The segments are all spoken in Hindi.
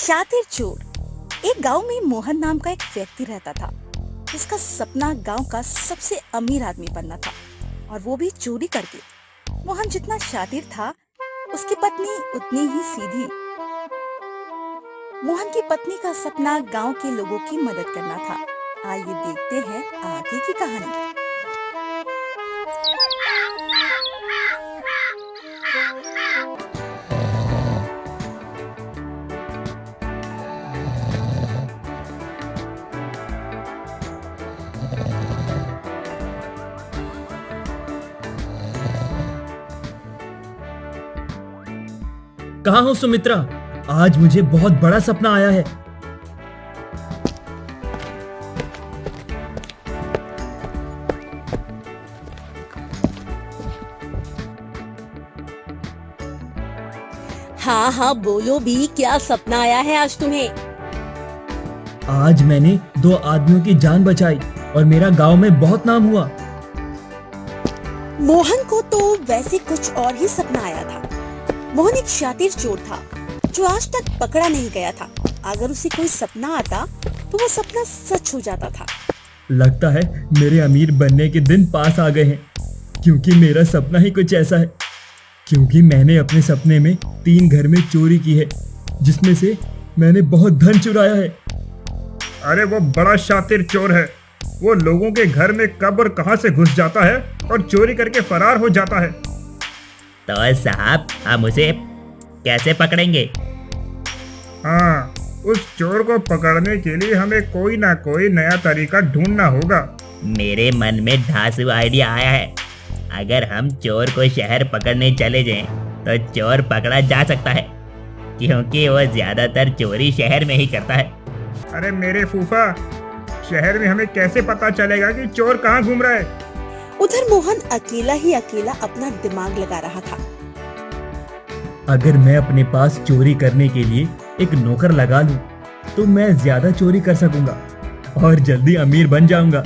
शातिर चोर। एक गांव में मोहन नाम का एक व्यक्ति रहता था जिसका सपना गांव का सबसे अमीर आदमी बनना था, और वो भी चोरी करके। मोहन जितना शातिर था, उसकी पत्नी उतनी ही सीधी। मोहन की पत्नी का सपना गांव के लोगों की मदद करना था। आइए देखते हैं आगे की कहानी। कहाँ हो सुमित्रा? आज मुझे बहुत बड़ा सपना आया है। हाँ हाँ बोलो भी, क्या सपना आया है आज तुम्हें? आज मैंने 2 आदमियों की जान बचाई और मेरा गांव में बहुत नाम हुआ। मोहन को तो वैसे कुछ और ही सपना आया था। मोहन एक शातिर चोर था जो आज तक पकड़ा नहीं गया था। अगर उसे कोई सपना आता तो वो सपना सच हो जाता था। लगता है मेरे अमीर बनने के दिन पास आ गए हैं, क्योंकि मेरा सपना ही कुछ ऐसा है। क्योंकि मैंने अपने सपने में 3 घर में चोरी की है, जिसमें से मैंने बहुत धन चुराया है। अरे वो बड़ा शातिर चोर है। वो लोगों के घर में कब और कहां से घुस जाता है और चोरी करके फरार हो जाता है। तो साहब, हम उसे कैसे पकड़ेंगे? हाँ, उस चोर को पकड़ने के लिए हमें कोई ना कोई नया तरीका ढूंढना होगा। मेरे मन में धांसू आइडिया आया है। अगर हम चोर को शहर पकड़ने चले जाएं, तो चोर पकड़ा जा सकता है, क्योंकि वो ज्यादातर चोरी शहर में ही करता है। अरे मेरे फूफा, शहर में हमें कैसे पता चलेगा कि चोर कहाँ घूम रहा है? उधर मोहन अकेला ही अकेला अपना दिमाग लगा रहा था। अगर मैं अपने पास चोरी करने के लिए एक नौकर लगा लूं, तो मैं ज्यादा चोरी कर सकूंगा और जल्दी अमीर बन जाऊंगा।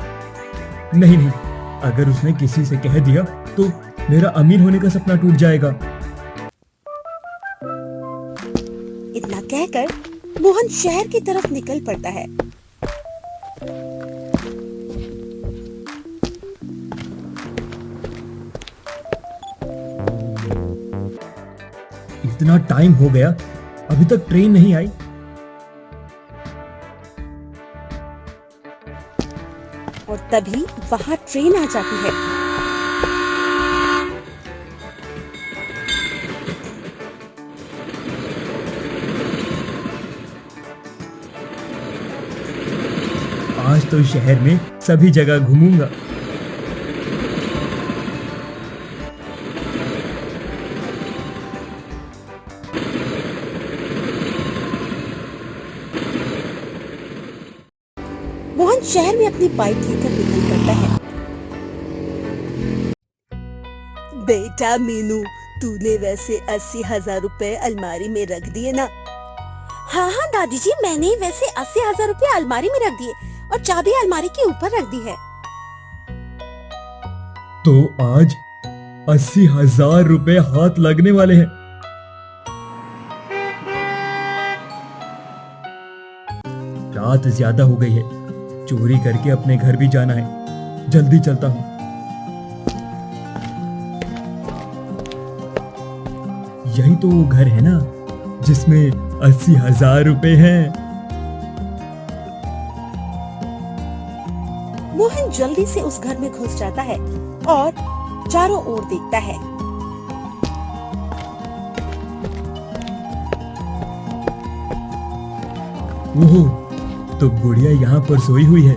नहीं, अगर उसने किसी से कह दिया तो मेरा अमीर होने का सपना टूट जाएगा। इतना कहकर मोहन शहर की तरफ निकल पड़ता है। इतना टाइम हो गया, अभी तक ट्रेन नहीं आई। और तभी वहां ट्रेन आ जाती है। आज तो शहर में सभी जगह घूमूंगा। मोहन शहर में अपनी बाइक लेकर निकल पड़ता है। बेटा मीनू, तूने वैसे 80,000 रुपए अलमारी में रख दिए ना? हाँ हाँ दादी जी, मैंने वैसे 80,000 रुपए अलमारी में रख दिए और चाबी अलमारी के ऊपर रख दी है। तो आज 80,000 रुपए हाथ लगने वाले हैं। रात ज्यादा हो गई है, चोरी करके अपने घर भी जाना है। जल्दी चलता हूँ। यही तो वो घर है ना, जिसमें 80,000 रुपए हैं। मोहन जल्दी से उस घर में घुस जाता है और चारों ओर देखता है। ओह, तो गुड़िया यहाँ पर सोई हुई है।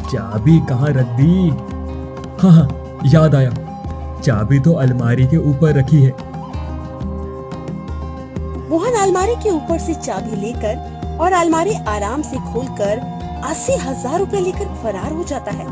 चाबी कहाँ रख दी? हाँ, याद आया, चाबी तो अलमारी के ऊपर रखी है। मोहन अलमारी के ऊपर से चाबी लेकर और अलमारी आराम से खोलकर 80,000 रुपए लेकर फरार हो जाता है।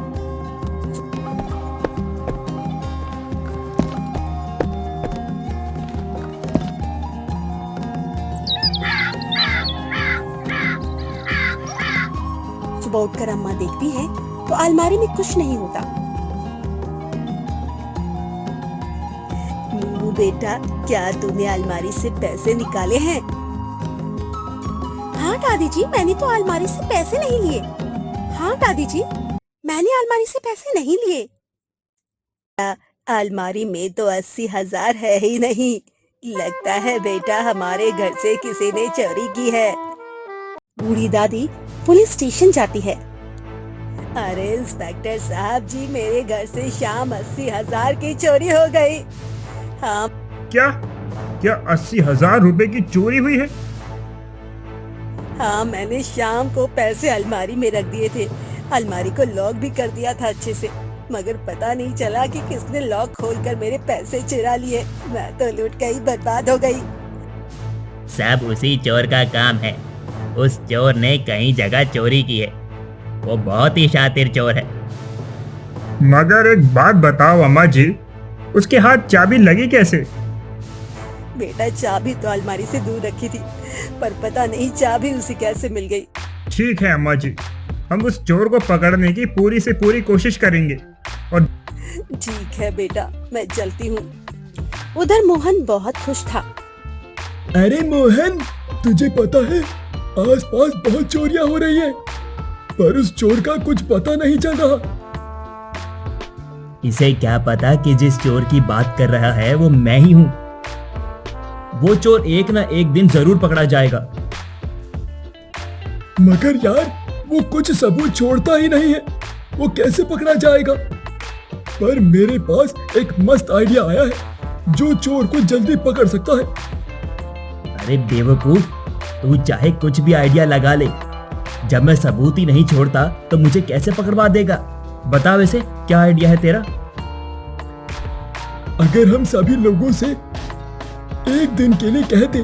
सुबह उठकर अम्मा देखती है तो अलमारी में कुछ नहीं होता। बेटा, क्या तूने अलमारी से पैसे निकाले हैं? हाँ दादी जी, मैंने तो अलमारी से पैसे नहीं लिए। हाँ दादी जी, मैंने अलमारी से पैसे नहीं लिए। अलमारी में तो 80,000 है ही नहीं। लगता है बेटा हमारे घर से किसी ने चोरी की है। बूढ़ी दादी पुलिस स्टेशन जाती है। अरे इंस्पेक्टर साहब जी, मेरे घर से शाम 80,000 की चोरी हो गई। हाँ। क्या क्या 80,000 रुपए की चोरी हुई है? हाँ, मैंने शाम को पैसे अलमारी में रख दिए थे। अलमारी को लॉक भी कर दिया था अच्छे से, मगर पता नहीं चला कि किसने लॉक खोलकर मेरे पैसे चुरा लिए। मैं तो लूट गई, बर्बाद हो गई। सब उसी चोर का काम है। उस चोर ने कई जगह चोरी की है। वो बहुत ही शातिर चोर है। मगर एक बात बताओ अम्मा जी, उसके हाथ चाबी लगी कैसे? बेटा, चाबी तो अलमारी से दूर रखी थी, पर पता नहीं चाबी उसे कैसे मिल गई। ठीक है अम्मा जी, हम उस चोर को पकड़ने की पूरी से पूरी कोशिश करेंगे। और ठीक है बेटा, मैं चलती हूँ। उधर मोहन बहुत खुश था। अरे मोहन, तुझे पता है आसपास बहुत चोरियां हो रही है, पर उस चोर का कुछ पता नहीं चल रहा। इसे क्या पता कि जिस चोर की बात कर रहा है वो मैं ही हूँ। वो चोर एक ना एक दिन जरूर पकड़ा जाएगा। मगर यार, वो कुछ सबूत छोड़ता ही नहीं है, वो कैसे पकड़ा जाएगा? पर मेरे पास एक मस्त आइडिया आया है जो चोर को जल्दी पकड़ सकता है। अरे बेवकूफ, तू चाहे कुछ भी आइडिया लगा ले, जब मैं सबूत ही नहीं छोड़ता तो मुझे कैसे पकड़वा देगा? बता वैसे क्या आइडिया है तेरा? अगर हम सभी लोगों से एक दिन के लिए कहते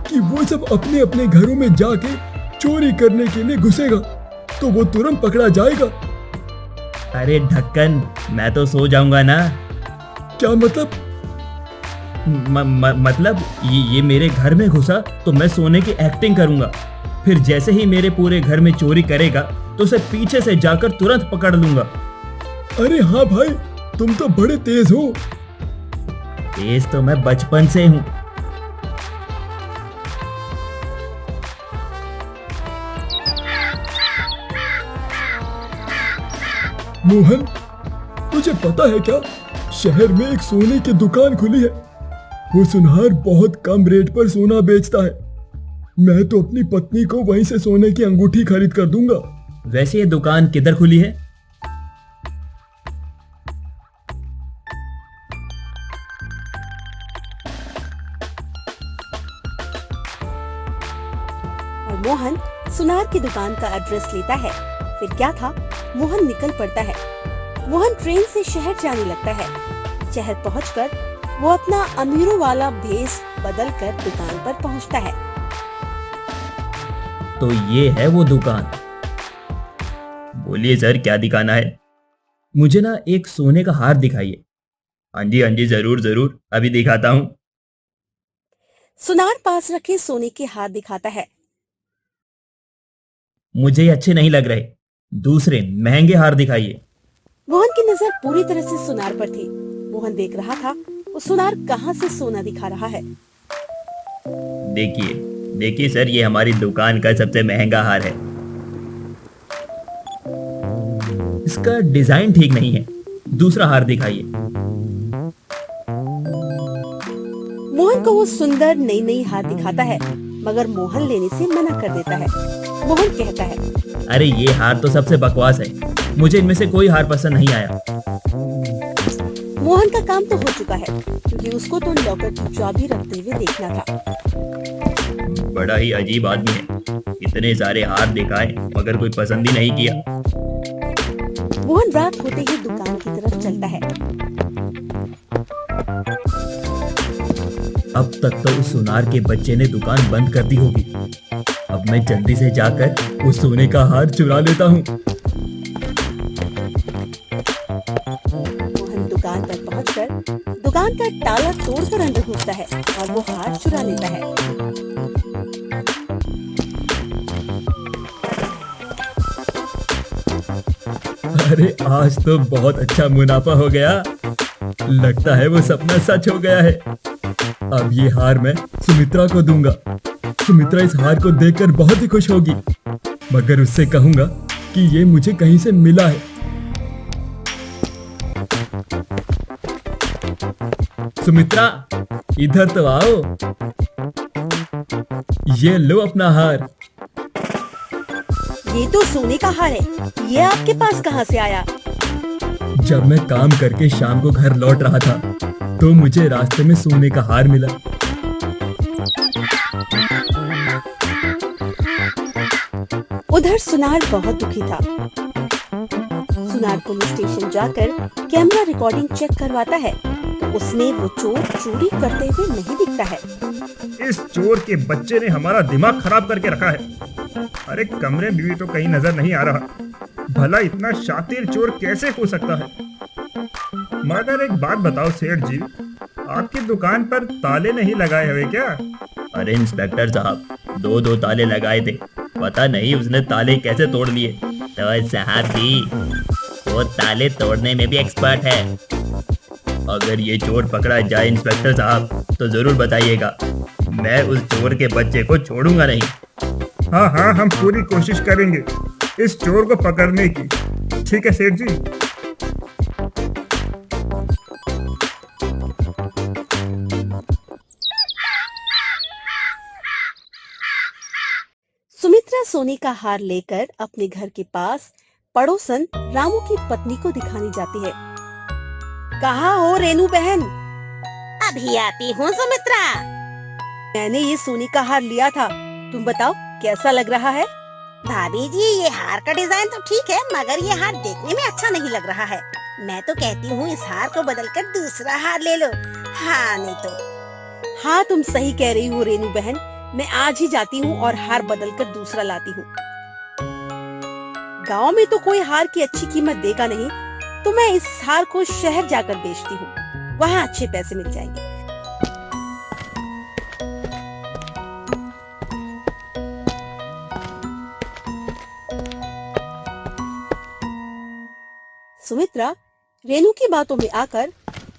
कि वो सब अपने अपने घरों में जाके चोरी करने के लिए घुसेगा, तो वो तुरंत पकड़ा जाएगा। अरे ढक्कन, मैं तो सो जाऊंगा ना। क्या मतलब? मतलब ये मेरे घर में घुसा तो मैं सोने की एक्टिंग करूंगा, फिर जैसे ही मेरे पूरे घर में चोरी करेगा तो उसे पीछे से जाकर तुरंत पकड़ लूंगा। अरे हाँ भाई, तुम तो बड़े तेज हो। तेज तो मैं बचपन से हूँ। मोहन, तुझे पता है क्या, शहर में एक सोने की दुकान खुली है। वो सुनहार बहुत कम रेट पर सोना बेचता है। मैं तो अपनी पत्नी को वहीं से सोने की अंगूठी खरीद कर दूंगा। वैसे ये दुकान किधर खुली है? और मोहन सुनार की दुकान का एड्रेस लेता है। फिर क्या था, मोहन निकल पड़ता है। मोहन ट्रेन से शहर जाने लगता है। शहर पहुंचकर वो अपना अमीरों वाला भेष बदल कर दुकान पर पहुंचता है। तो ये है वो दुकान। बोलिए सर, क्या दिखाना है? मुझे ना एक सोने का हार दिखाइए। हाँ जी, जरूर जरूर, अभी दिखाता हूँ। सुनार पास रखे सोने के हार दिखाता है। मुझे ये अच्छे नहीं लग रहे, दूसरे महंगे हार दिखाइए। मोहन की नजर पूरी तरह से सुनार पर थी। मोहन देख रहा था वो सुनार कहाँ से सोना दिखा रहा है। देखिए देखिए सर, ये हमारी दुकान का सबसे महंगा हार है। इसका डिजाइन ठीक नहीं है, दूसरा हार दिखाइए। मोहन को वो सुंदर नई नई हार दिखाता है, मगर मोहन लेने से मना कर देता है। मोहन कहता है, अरे ये हार तो सबसे बकवास है, मुझे इनमें से कोई हार पसंद नहीं आया। मोहन का काम तो हो चुका है, क्योंकि उसको तो लॉकर की चाबी रखते हुए देखना था। बड़ा ही अजीब आदमी है, इतने सारे हार दिखाए मगर कोई पसंद ही नहीं किया। मोहन रात होते ही दुकान की तरफ चलता है। अब तक तो उस सुनार के बच्चे ने दुकान बंद कर दी होगी। अब मैं जल्दी से जाकर उस सोने का हार चुरा लेता हूँ। मोहन दुकान पर पहुंचकर दुकान का ताला तोड़कर अंदर घुसता है और वो हार चुरा लेता है। अरे आज तो बहुत अच्छा मुनाफा हो गया। लगता है वो सपना सच हो गया है। अब ये हार मैं सुमित्रा को दूंगा। सुमित्रा इस हार को देखकर बहुत ही खुश होगी, मगर उससे कहूंगा कि ये मुझे कहीं से मिला है। सुमित्रा, इधर तो आओ। ये लो अपना हार। ये तो सोने का हार है, ये आपके पास कहाँ से आया? जब मैं काम करके शाम को घर लौट रहा था तो मुझे रास्ते में सोने का हार मिला। उधर सुनार बहुत दुखी था। सुनार पुलिस स्टेशन जाकर कैमरा रिकॉर्डिंग चेक करवाता है तो उसमें वो चोर चोरी करते हुए नहीं दिखता है। इस चोर के बच्चे ने हमारा दिमाग खराब करके रखा है। अरे कमरे में भी तो कहीं नजर नहीं आ रहा। भला इतना शातिर चोर कैसे हो सकता है? मगर एक बात बताओ सेठ जी, आपकी दुकान पर ताले नहीं लगाए हुए क्या? अरे इंस्पेक्टर साहब, दो ताले लगाए थे, पता नहीं उसने ताले कैसे तोड़ लिए। तो साहब जी, वो ताले तोड़ने में भी एक्सपर्ट है। अगर ये चोर पकड़ा जाए इंस्पेक्टर साहब तो जरूर बताइएगा, मैं उस चोर के बच्चे को छोड़ूंगा नहीं। हाँ हाँ, हम पूरी कोशिश करेंगे इस चोर को पकड़ने की। ठीक है सेठ जी। सुमित्रा सोने का हार लेकर अपने घर के पास पड़ोसन रामू की पत्नी को दिखाने जाती है। कहाँ हो रेनू बहन? अभी आती हूँ सुमित्रा। मैंने ये सोने का हार लिया था, तुम बताओ कैसा लग रहा है? भाभी जी, ये हार का डिजाइन तो ठीक है, मगर ये हार देखने में अच्छा नहीं लग रहा है। मैं तो कहती हूँ इस हार को बदलकर दूसरा हार ले लो। हाँ नहीं तो। हाँ, तुम सही कह रही हो रेनू बहन, मैं आज ही जाती हूँ और हार बदलकर दूसरा लाती हूँ। गांव में तो कोई हार की अच्छी कीमत देगा नहीं, तो मैं इस हार को शहर जाकर बेचती हूँ, वहाँ अच्छे पैसे मिल जाएंगे। सुमित्रा रेनू की बातों में आकर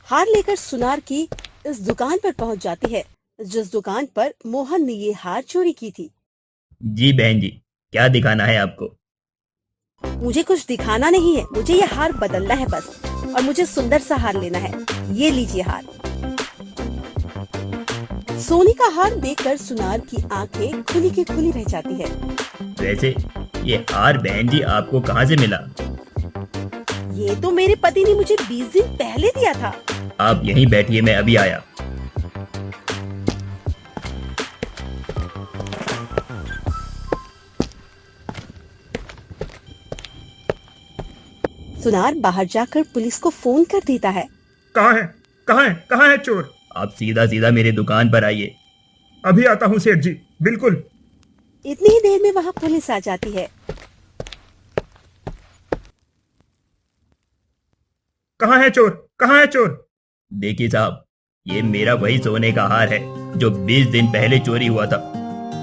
हार लेकर सुनार की इस दुकान पर पहुंच जाती है, जिस दुकान पर मोहन ने ये हार चोरी की थी। जी बहन जी, क्या दिखाना है आपको? मुझे कुछ दिखाना नहीं है, मुझे ये हार बदलना है बस, और मुझे सुंदर सा हार लेना है। ये लीजिए हार। सोने का हार देखकर सुनार की आंखें खुली की खुली रह जाती है। वैसे ये हार बहन जी आपको कहाँ से मिला? ये तो मेरे पति ने मुझे 20 दिन पहले दिया था। आप यहीं बैठिए, मैं अभी आया। सुनार बाहर जाकर पुलिस को फोन कर देता है। कहाँ है? कहाँ है? कहाँ है चोर? आप सीधा सीधा मेरी दुकान पर आइए। अभी आता हूँ सेठ जी, बिल्कुल। इतनी ही देर में वहाँ पुलिस आ जाती है। कहाँ है चोर? कहाँ है चोर? देखिए साहब, ये मेरा वही सोने का हार है जो 20 दिन पहले चोरी हुआ था,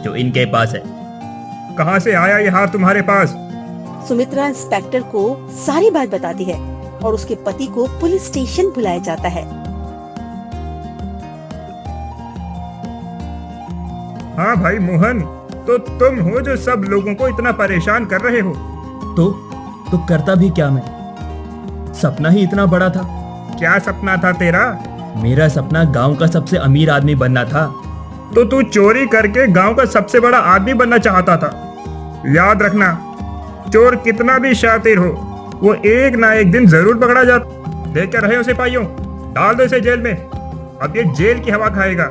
जो इनके पास है। कहाँ से आया ये हार तुम्हारे पास? सुमित्रा इंस्पेक्टर को सारी बात बताती है और उसके पति को पुलिस स्टेशन बुलाया जाता है। हाँ भाई मोहन, तो तुम हो जो सब लोगों को इतना परेशान कर रहे हो। तो करता भी क्या मैं? सपना ही इतना बड़ा था। क्या सपना था तेरा? मेरा सपना गांव का सबसे अमीर आदमी बनना था। तो तू चोरी करके गांव का सबसे बड़ा आदमी बनना चाहता था। याद रखना, चोर कितना भी शातिर हो, वो एक ना एक दिन जरूर पकड़ा जाता। देख कर रहे हो सिपाहियों, डाल दो इसे जेल में। अब ये जेल की हवा खाएगा।